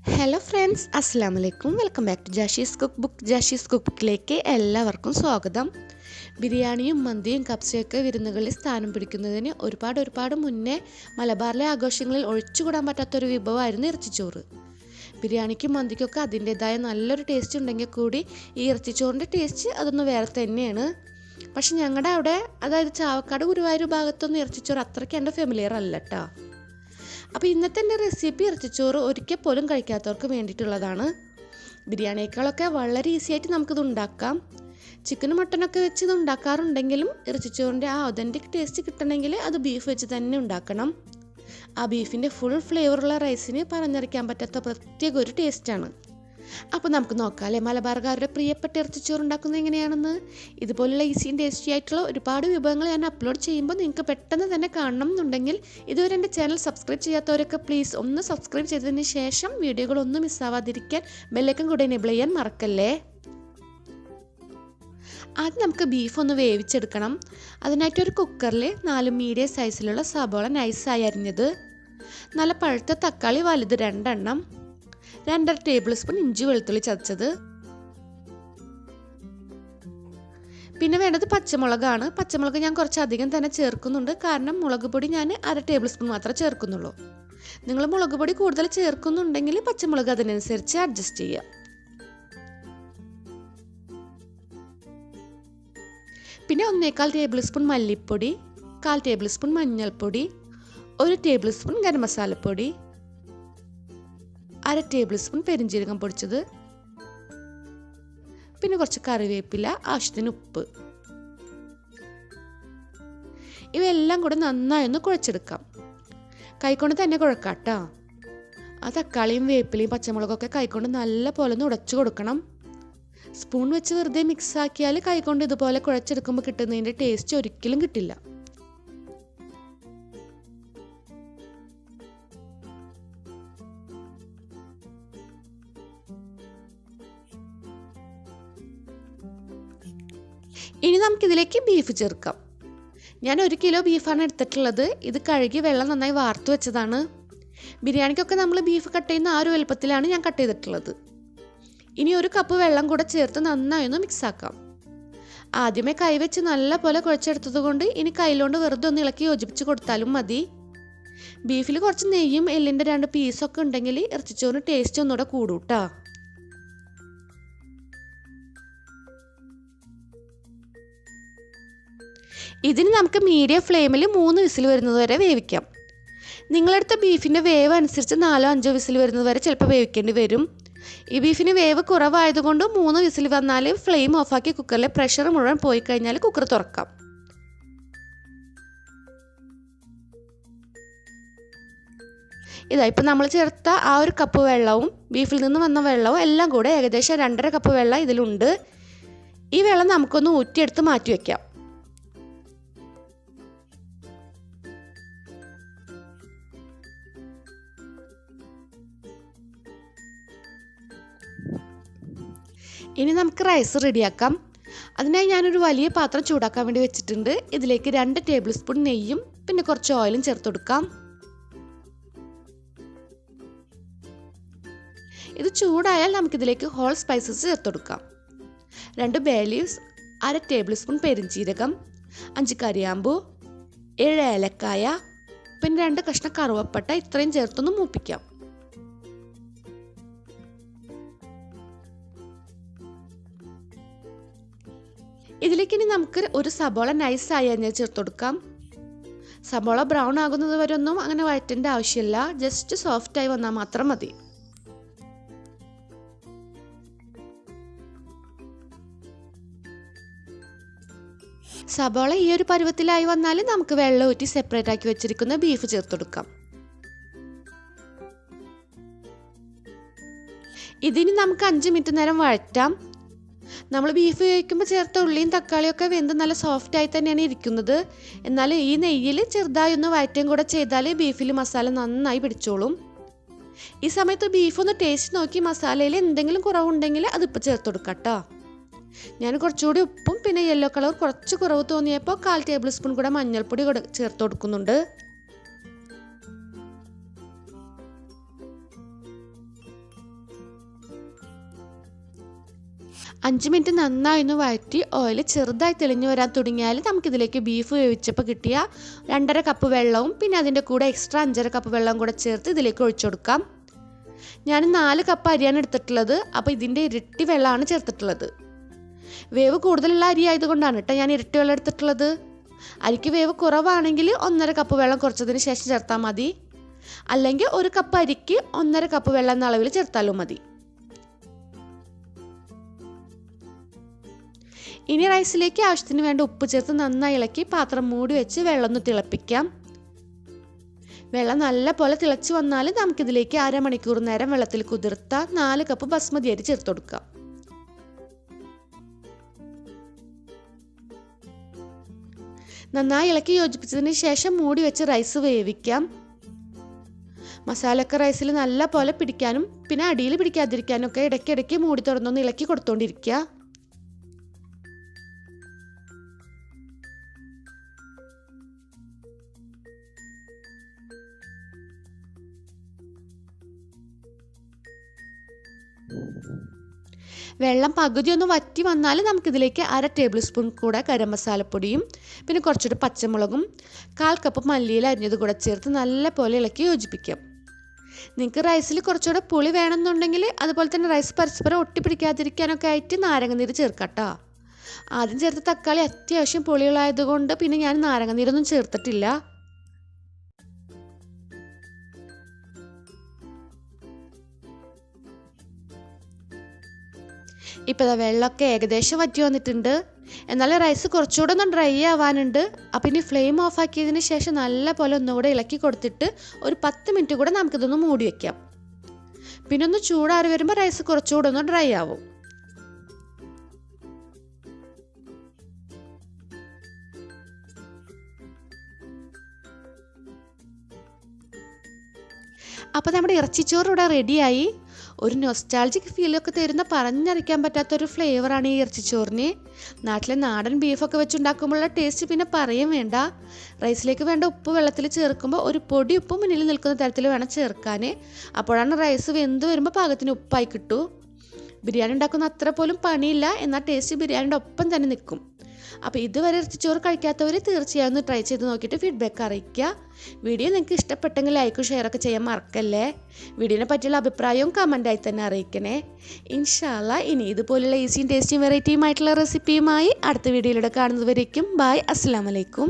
Hello friends, അസ്സാം വലൈക്കും. Welcome back to Jashi's cookbook. Jashi's cook ബുക്കിലേക്ക് എല്ലാവർക്കും സ്വാഗതം. ബിരിയാണിയും മന്തിയും കപ്സയൊക്കെ വിരുന്നുകളിൽ സ്ഥാനം പിടിക്കുന്നതിന് ഒരുപാട് മുന്നേ മലബാറിലെ ആഘോഷങ്ങളിൽ ഒഴിച്ചുകൂടാൻ പറ്റാത്തൊരു വിഭവമായിരുന്നു ഇറച്ചിച്ചോറ്. ബിരിയാണിക്കും മന്തിക്കൊക്കെ അതിൻ്റേതായ നല്ലൊരു ടേസ്റ്റ് ഉണ്ടെങ്കിൽ കൂടി ഈ ഇറച്ചിച്ചോറിൻ്റെ ടേസ്റ്റ് അതൊന്ന് വേറെ തന്നെയാണ്. പക്ഷെ ഞങ്ങളുടെ അവിടെ, അതായത് ചാവക്കാട് ഗുരുവായൂർ ഭാഗത്തൊന്നും ഇറച്ചിച്ചോറ് അത്രയ്ക്ക് എൻ്റെ ഫെമിലിയർ അല്ല കേട്ടോ. അപ്പോൾ ഇന്നത്തെ എൻ്റെ റെസിപ്പി ഇറച്ചിച്ചോറ് ഒരിക്കൽ പോലും കഴിക്കാത്തവർക്ക് വേണ്ടിയിട്ടുള്ളതാണ്. ബിരിയാണിയേക്കാളൊക്കെ വളരെ ഈസി ആയിട്ട് നമുക്കിത് ഉണ്ടാക്കാം. ചിക്കനും മട്ടനൊക്കെ വെച്ച് ഇത് ഉണ്ടാക്കാറുണ്ടെങ്കിലും ഇറച്ചിച്ചോറിൻ്റെ ആ ഒതൻറ്റിക് ടേസ്റ്റ് കിട്ടണമെങ്കിൽ അത് ബീഫ് വെച്ച് തന്നെ ഉണ്ടാക്കണം. ആ ബീഫിൻ്റെ ഫുൾ ഫ്ലേവറുള്ള റൈസിന് പറഞ്ഞറിയിക്കാൻ പറ്റാത്ത പ്രത്യേക ഒരു ടേസ്റ്റാണ്. അപ്പോൾ നമുക്ക് നോക്കാം അല്ലേ മലബാർകാരുടെ പ്രിയപ്പെട്ട ഇറച്ചിച്ചോറ് ഉണ്ടാക്കുന്നത് എങ്ങനെയാണെന്ന്. ഇതുപോലുള്ള ഈസിയും ടേസ്റ്റി ആയിട്ടുള്ള ഒരുപാട് വിഭവങ്ങൾ ഞാൻ അപ്ലോഡ് ചെയ്യുമ്പോൾ നിങ്ങൾക്ക് പെട്ടെന്ന് തന്നെ കാണണം എന്നുണ്ടെങ്കിൽ ഇതുവരെ എൻ്റെ ചാനൽ സബ്സ്ക്രൈബ് ചെയ്യാത്തവരൊക്കെ പ്ലീസ് ഒന്ന് സബ്സ്ക്രൈബ് ചെയ്തതിന് ശേഷം വീഡിയോകളൊന്നും മിസ്സാവാതിരിക്കാൻ ബെല്ലൈക്കൺ കൂടെ എനേബിൾ ചെയ്യാൻ മറക്കല്ലേ. ആദ്യം നമുക്ക് ബീഫ് ഒന്ന് വേവിച്ചെടുക്കണം. അതിനായിട്ടൊരു കുക്കറിൽ 4 മീഡിയം സൈസിലുള്ള സബോള നൈസായി അരിഞ്ഞത്, നല്ല പഴുത്ത തക്കാളി വലുത് 2 എണ്ണം, 2.5 ടേബിൾ സ്പൂൺ ഇഞ്ചി വെളുത്തുള്ളി ചതച്ചത്, പിന്നെ വേണ്ടത് പച്ചമുളകാണ്. പച്ചമുളക് ഞാൻ കുറച്ചധികം തന്നെ ചേർക്കുന്നുണ്ട്, കാരണം മുളക് പൊടി ഞാൻ 1/2 ടേബിൾ സ്പൂൺ മാത്രമേ ചേർക്കുന്നുള്ളൂ. നിങ്ങൾ മുളക് പൊടി കൂടുതൽ ചേർക്കുന്നുണ്ടെങ്കിൽ പച്ചമുളക് അതിനനുസരിച്ച് അഡ്ജസ്റ്റ് ചെയ്യുക. പിന്നെ 1/4 ടേബിൾ സ്പൂൺ മല്ലിപ്പൊടി, 1/4 ടേബിൾ സ്പൂൺ മഞ്ഞൾപ്പൊടി, 1 ടേബിൾ സ്പൂൺ ഗരം മസാലപ്പൊടി, 1/2 ടേബിൾ സ്പൂൺ പെരിഞ്ജീരകം പൊടിച്ചത്, പിന്നെ കുറച്ച് കറിവേപ്പില, ആവശ്യത്തിന് ഉപ്പ്. ഇവയെല്ലാം കൂടെ നന്നായി ഒന്ന് കുഴച്ചെടുക്കാം. കൈകൊണ്ട് തന്നെ കുഴക്കാം കേട്ടോ. ആ തക്കാളിയും വേപ്പിലയും പച്ചമുളകൊക്കെ കൈകൊണ്ട് നല്ല പോലെ ഒന്ന് ഉടച്ചു കൊടുക്കണം. സ്പൂൺ വെച്ച് വെറുതെ മിക്സ് ആക്കിയാൽ കൈകൊണ്ട് ഇതുപോലെ കുഴച്ചെടുക്കുമ്പോൾ കിട്ടുന്നതിൻ്റെ ടേസ്റ്റ് ഒരിക്കലും കിട്ടില്ല. ഇനി നമുക്കിതിലേക്ക് ബീഫ് ചേർക്കാം. ഞാൻ 1 കിലോ ബീഫാണ് എടുത്തിട്ടുള്ളത്. ഇത് കഴുകി വെള്ളം നന്നായി വാർത്തു വെച്ചതാണ്. ബിരിയാണിക്കൊക്കെ നമ്മൾ ബീഫ് കട്ട് ചെയ്യുന്ന ആ ഒരു വലുപ്പത്തിലാണ് ഞാൻ കട്ട് ചെയ്തിട്ടുള്ളത്. ഇനി 1 കപ്പ് വെള്ളം കൂടെ ചേർത്ത് നന്നായി ഒന്ന് മിക്സ് ആക്കാം. ആദ്യമേ കൈവച്ച് നല്ല പോലെ കുഴച്ചെടുത്തത് കൊണ്ട് ഇനി കൈയിലോണ്ട് വെറുതെ ഒന്ന് ഇളക്കി യോജിപ്പിച്ച് കൊടുത്താലും മതി. ബീഫിൽ കുറച്ച് നെയ്യും എല്ലിൻ്റെ 2 പീസൊക്കെ ഉണ്ടെങ്കിൽ ഇറച്ചിച്ചോറിന് ടേസ്റ്റ് ഒന്നുകൂടെ കൂടും കേട്ടോ. ഇതിന് നമുക്ക് മീഡിയം ഫ്ലെയിമിൽ 3 വിസിൽ വരുന്നത് വരെ വേവിക്കാം. നിങ്ങളെടുത്ത ബീഫിൻ്റെ വേവ് അനുസരിച്ച് 4-5 വിസിൽ വരുന്നത് വരെ ചിലപ്പോൾ വേവിക്കേണ്ടി വരും. ഈ ബീഫിന് വേവ് കുറവായതുകൊണ്ട് 3 വിസിൽ വന്നാൽ ഫ്ലെയിം ഓഫാക്കി കുക്കറിലെ പ്രഷർ മുഴുവൻ പോയി കഴിഞ്ഞാൽ കുക്കർ തുറക്കാം. ഇപ്പം നമ്മൾ ചേർത്ത ആ 1 കപ്പ് വെള്ളവും ബീഫിൽ നിന്ന് വന്ന വെള്ളവും എല്ലാം കൂടെ ഏകദേശം 2.5 കപ്പ് വെള്ളം ഇതിലുണ്ട്. ഈ വെള്ളം നമുക്കൊന്ന് ഊറ്റിയെടുത്ത് മാറ്റി വയ്ക്കാം. ഇനി നമുക്ക് റൈസ് റെഡിയാക്കാം. അതിനായി ഞാനൊരു വലിയ പാത്രം ചൂടാക്കാൻ വേണ്ടി വെച്ചിട്ടുണ്ട്. ഇതിലേക്ക് 2 ടേബിൾ സ്പൂൺ നെയ്യും പിന്നെ കുറച്ച് ഓയിലും ചേർത്ത് കൊടുക്കാം. ഇത് ചൂടായാൽ നമുക്കിതിലേക്ക് ഹോൾ സ്പൈസസ് ചേർത്ത് കൊടുക്കാം. 2 ബേ ലീവ്സ്, 1/2 ടേബിൾ സ്പൂൺ പെരിഞ്ജീരകം, 5 കറിയാമ്പൂ, 7 ഏലക്കായ, പിന്നെ 2 കഷ്ണം കറുവപ്പട്ട, ഇത്രയും ചേർത്തൊന്ന് മൂപ്പിക്കാം. ഇതിലേക്ക് ഇനി നമുക്ക് 1 സബോള നൈസായി അരിഞ്ഞ് ചേർത്ത് കൊടുക്കാം. സബോള ബ്രൗൺ ആകുന്നത് വരെ ഒന്നും അങ്ങനെ വഴറ്റേണ്ട ആവശ്യമില്ല. ജസ്റ്റ് സോഫ്റ്റായി വന്നാൽ മാത്രം മതി. സബോള ഈ ഒരു പരുവത്തിലായി വന്നാൽ നമുക്ക് വെള്ളം ഊറ്റി സെപ്പറേറ്റ് ആക്കി വെച്ചിരിക്കുന്ന ബീഫ് ചേർത്ത് കൊടുക്കാം. ഇതിന് നമുക്ക് 5 മിനിറ്റ് നേരം വഴറ്റാം. നമ്മൾ ബീഫ് വേവിക്കുമ്പോൾ ചേർത്ത ഉള്ളിയും തക്കാളിയൊക്കെ വെന്ത് നല്ല സോഫ്റ്റായി തന്നെയാണ് ഇരിക്കുന്നത്. എന്നാൽ ഈ നെയ്യിൽ ചെറുതായി ഒന്ന് വഴറ്റുകയും കൂടെ ചെയ്താൽ ബീഫിൽ മസാല നന്നായി പിടിച്ചോളും. ഈ സമയത്ത് ബീഫ് ഒന്ന് ടേസ്റ്റ് നോക്കി മസാലയിൽ എന്തെങ്കിലും കുറവുണ്ടെങ്കിൽ അതിപ്പോൾ ചേർത്ത് കൊടുക്കാം കേട്ടോ. ഞാൻ കുറച്ചുകൂടി ഉപ്പും പിന്നെ യെല്ലോ കളർ കുറച്ച് കുറവ് തോന്നിയപ്പോൾ 1/4 ടേബിൾ സ്പൂൺ കൂടെ മഞ്ഞൾപ്പൊടി ചേർത്ത് കൊടുക്കുന്നുണ്ട്. 5 മിനിറ്റ് നന്നായി ഒന്ന് വഴറ്റി ഓയിൽ ചെറുതായി തെളിഞ്ഞു വരാൻ തുടങ്ങിയാൽ നമുക്കിതിലേക്ക് ബീഫ് വേവിച്ചപ്പോൾ കിട്ടിയ 2.5 കപ്പ് വെള്ളവും പിന്നെ അതിൻ്റെ കൂടെ എക്സ്ട്രാ 5.5 കപ്പ് വെള്ളം കൂടെ ചേർത്ത് ഇതിലേക്ക് ഒഴിച്ചു കൊടുക്കാം. ഞാൻ 4 കപ്പ് അരിയാണ് എടുത്തിട്ടുള്ളത്. അപ്പോൾ ഇതിൻ്റെ ഇരട്ടി വെള്ളമാണ് ചേർത്തിട്ടുള്ളത്. വേവ് കൂടുതലുള്ള അരി ആയതുകൊണ്ടാണ് കേട്ടോ ഞാൻ ഇരട്ടി വെള്ളം എടുത്തിട്ടുള്ളത്. അരിക്ക് വേവ് കുറവാണെങ്കിൽ 1.5 കപ്പ് വെള്ളം കുറച്ചതിന് ശേഷം ചേർത്താൽ മതി. അല്ലെങ്കിൽ 1 കപ്പ് അരിക്ക് 1.5 കപ്പ് വെള്ളം എന്ന അളവിൽ ചേർത്താലും മതി. ഇനി റൈസിലേക്ക് ആവശ്യത്തിന് വേണ്ട ഉപ്പ് ചേർത്ത് നന്നായി ഇളക്കി പാത്രം മൂടി വെച്ച് വെള്ളം ഒന്ന് തിളപ്പിക്കാം. വെള്ളം നല്ല പോലെ തിളച്ച് വന്നാൽ നമുക്കിതിലേക്ക് അരമണിക്കൂർ നേരം വെള്ളത്തിൽ കുതിർത്ത 4 കപ്പ് ബസ്മതി അരി ചേർത്ത് കൊടുക്കാം. നന്നായി ഇളക്കി യോജിപ്പിച്ചതിന് ശേഷം മൂടി വെച്ച് റൈസ് വേവിക്കാം. മസാലയൊക്കെ റൈസിൽ നല്ല പോലെ പിടിക്കാനും പിന്നെ അടിയിൽ പിടിക്കാതിരിക്കാനും ഒക്കെ ഇടയ്ക്കിടയ്ക്ക് മൂടി തുറന്നൊന്ന് ഇളക്കി കൊടുത്തോണ്ടിരിക്കുക. വെള്ളം പകുതി ഒന്ന് വറ്റി വന്നാൽ നമുക്കിതിലേക്ക് 1/2 ടേബിൾ സ്പൂൺ കൂടെ ഗരം മസാലപ്പൊടിയും പിന്നെ കുറച്ചൊരു പച്ചമുളകും 1/4 കപ്പ് മല്ലിയില അരിഞ്ഞത് കൂടെ ചേർത്ത് നല്ല പോലെ ഇളക്കി യോജിപ്പിക്കാം. നിങ്ങൾക്ക് റൈസിൽ കുറച്ചുകൂടെ പുളി വേണമെന്നുണ്ടെങ്കിൽ അതുപോലെ തന്നെ റൈസ് പരസ്പരം ഒട്ടിപ്പിടിക്കാതിരിക്കാനൊക്കെ ആയിട്ട് നാരങ്ങനീര് ചേർക്കട്ടോ. ആദ്യം ചേർത്ത തക്കാളി അത്യാവശ്യം പുളികളായതുകൊണ്ട് പിന്നെ ഞാൻ നാരങ്ങനീരൊന്നും ചേർത്തിട്ടില്ല. ഇപ്പോൾ വെള്ളമൊക്കെ ഏകദേശം വറ്റി വന്നിട്ടുണ്ട്. എന്നാൽ റൈസ് കുറച്ചുകൂടെ ഒന്ന് ഡ്രൈ ആവാനുണ്ട്. അപ്പം ഇനി ഫ്ലെയിം ഓഫ് ആക്കിയതിന് ശേഷം നല്ല പോലെ ഒന്നുകൂടെ ഇളക്കി കൊടുത്തിട്ട് ഒരു 10 മിനിറ്റ് കൂടെ നമുക്കിതൊന്ന് മൂടി വയ്ക്കാം. പിന്നെ ഒന്ന് ചൂടാറി വരുമ്പോൾ റൈസ് കുറച്ചുകൂടെ ഒന്ന് ഡ്രൈ ആവും. അപ്പോൾ നമ്മുടെ ഇറച്ചിച്ചോറ് ഇവിടെ റെഡിയായി. ഒരു നൊസ്റ്റാൾജിക് ഫീലൊക്കെ തരുന്ന പറഞ്ഞറിയിക്കാൻ പറ്റാത്തൊരു ഫ്ലേവറാണ് ഈ ഇറച്ചിച്ചോറിന്. നാട്ടിലെ നാടൻ ബീഫൊക്കെ വെച്ചുണ്ടാക്കുമ്പോഴുള്ള ടേസ്റ്റ് പിന്നെ പറയും വേണ്ട. റൈസിലേക്ക് വേണ്ട ഉപ്പ് വെള്ളത്തിൽ ചേർക്കുമ്പോൾ ഒരു പൊടി ഉപ്പ് മുന്നിൽ നിൽക്കുന്ന തരത്തിൽ വേണം ചേർക്കാൻ. അപ്പോഴാണ് റൈസ് വെന്ത് വരുമ്പോൾ പാകത്തിന് ഉപ്പായി കിട്ടൂ. ബിരിയാണി ഉണ്ടാക്കുന്ന അത്ര പോലും പണിയില്ല, എന്നാൽ ടേസ്റ്റ് ബിരിയാണിയുടെ ഒപ്പം തന്നെ നിൽക്കും. അപ്പോൾ ഇതുവരെ ഇറച്ചിച്ചോറ് കഴിക്കാത്തവർ തീർച്ചയായും ഒന്ന് ട്രൈ ചെയ്ത് നോക്കിയിട്ട് ഫീഡ്ബാക്ക് അറിയിക്കുക. വീഡിയോ നിങ്ങൾക്ക് ഇഷ്ടപ്പെട്ടെങ്കിൽ ലൈക്കും ഷെയറൊക്കെ ചെയ്യാൻ മറക്കല്ലേ. വീഡിയോനെ പറ്റിയുള്ള അഭിപ്രായവും കമൻ്റായി തന്നെ അറിയിക്കണേ. ഇൻഷാ അല്ലാഹ് ഇനി ഇതുപോലുള്ള ഈസിയും ടേസ്റ്റിയും വെറൈറ്റിയുമായിട്ടുള്ള റെസിപ്പിയുമായി അടുത്ത വീഡിയോയിലൂടെ കാണുന്നതുവരേക്കും ബൈ. അസ്സലാമു അലൈക്കും.